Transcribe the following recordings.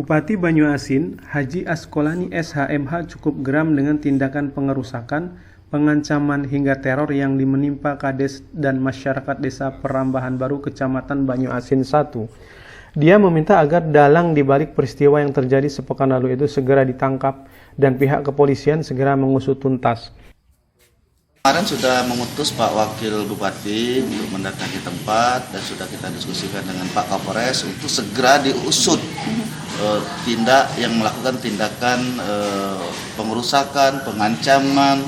Bupati Banyuasin, Haji Asqolani SHMH cukup geram dengan tindakan pengerusakan, pengancaman hingga teror yang menimpa Kades dan masyarakat Desa Perambahan Baru Kecamatan Banyuasin 1. Dia meminta agar dalang dibalik peristiwa yang terjadi sepekan lalu itu segera ditangkap dan pihak kepolisian segera mengusut tuntas. Kemarin sudah memutus Pak Wakil Bupati untuk mendatangi tempat dan sudah kita diskusikan dengan Pak Kapolres untuk segera diusut tindak yang melakukan tindakan pengerusakan, pengancaman,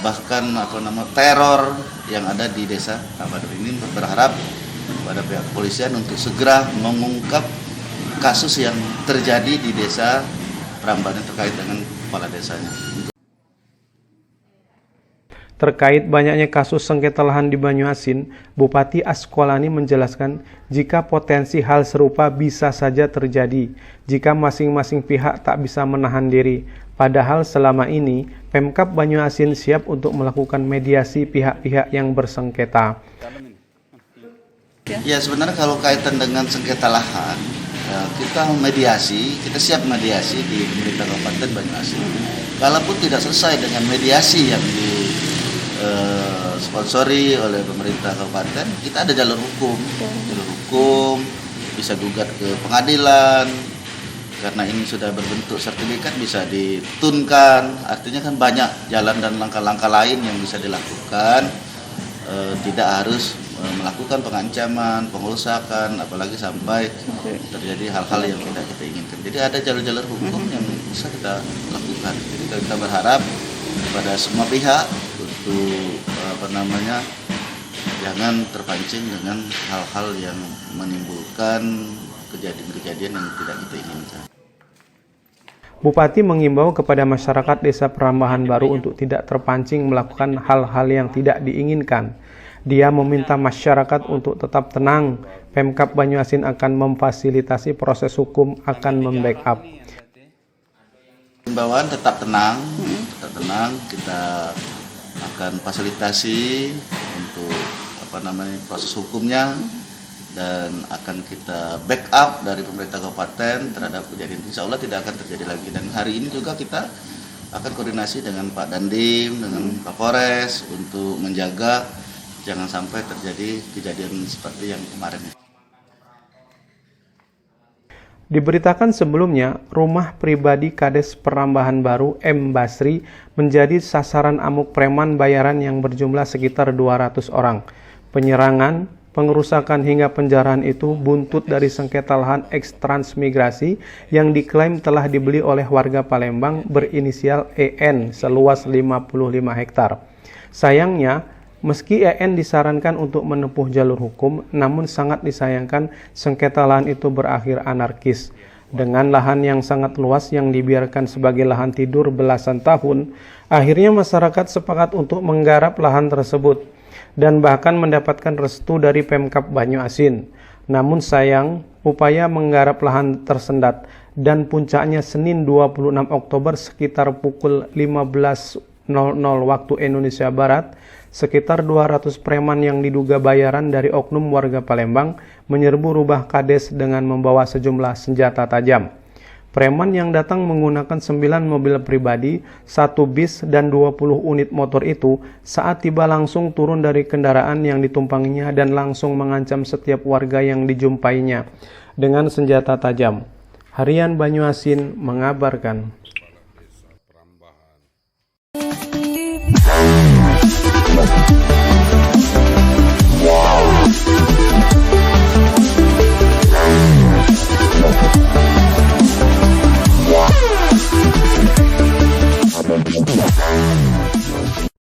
bahkan teror yang ada di Desa Perambahan ini. Berharap pada pihak kepolisian untuk segera mengungkap kasus yang terjadi di Desa Perambahan terkait dengan kepala desanya. Terkait banyaknya kasus sengketa lahan di Banyuasin, Bupati Asqolani menjelaskan jika potensi hal serupa bisa saja terjadi jika masing-masing pihak tak bisa menahan diri. Padahal selama ini, Pemkab Banyuasin siap untuk melakukan mediasi pihak-pihak yang bersengketa. Ya, sebenarnya kalau kaitan dengan sengketa lahan, kita mediasi, kita siap mediasi di pemerintah Kabupaten Banyuasin. Kalaupun tidak selesai dengan mediasi yang sponsori oleh pemerintah kabupaten, kita ada jalur hukum, bisa gugat ke pengadilan, karena ini sudah berbentuk sertifikat bisa ditunkan. Artinya kan banyak jalan dan langkah-langkah lain yang bisa dilakukan, tidak harus melakukan pengancaman, pengerusakan, apalagi sampai terjadi hal-hal yang tidak kita inginkan. Jadi ada jalur-jalur hukum yang bisa kita lakukan. Jadi kita berharap kepada semua pihak untuk jangan terpancing dengan hal-hal yang menimbulkan kejadian-kejadian yang tidak kita inginkan. Bupati mengimbau kepada masyarakat Desa Perambahan Baru untuk tidak terpancing melakukan hal-hal yang tidak diinginkan. Dia meminta masyarakat untuk tetap tenang. Pemkab Banyuasin akan memfasilitasi proses hukum, akan membackup. Himbauan tetap tenang, kita akan fasilitasi untuk proses hukumnya dan akan kita backup dari pemerintah kabupaten terhadap kejadian. Insya Allah tidak akan terjadi lagi. Dan hari ini juga kita akan koordinasi dengan Pak Dandim, dengan Pak Polres untuk menjaga jangan sampai terjadi kejadian seperti yang kemarin. Diberitakan sebelumnya, rumah pribadi Kades Perambahan Baru M. Basri menjadi sasaran amuk preman bayaran yang berjumlah sekitar 200 orang. Penyerangan, pengerusakan hingga penjarahan itu buntut dari sengketa lahan eks-transmigrasi yang diklaim telah dibeli oleh warga Palembang berinisial EN seluas 55 hektar. Sayangnya, meski EN disarankan untuk menempuh jalur hukum, namun sangat disayangkan sengketa lahan itu berakhir anarkis. Dengan lahan yang sangat luas yang dibiarkan sebagai lahan tidur belasan tahun, akhirnya masyarakat sepakat untuk menggarap lahan tersebut dan bahkan mendapatkan restu dari Pemkab Banyuasin. Namun sayang, upaya menggarap lahan tersendat dan puncaknya Senin 26 Oktober sekitar pukul 15.00 waktu Indonesia Barat, sekitar 200 preman yang diduga bayaran dari oknum warga Palembang menyerbu rumah Kades dengan membawa sejumlah senjata tajam. Preman yang datang menggunakan 9 mobil pribadi, 1 bis, dan 20 unit motor itu saat tiba langsung turun dari kendaraan yang ditumpanginya dan langsung mengancam setiap warga yang dijumpainya dengan senjata tajam. Harian Banyuasin mengabarkan.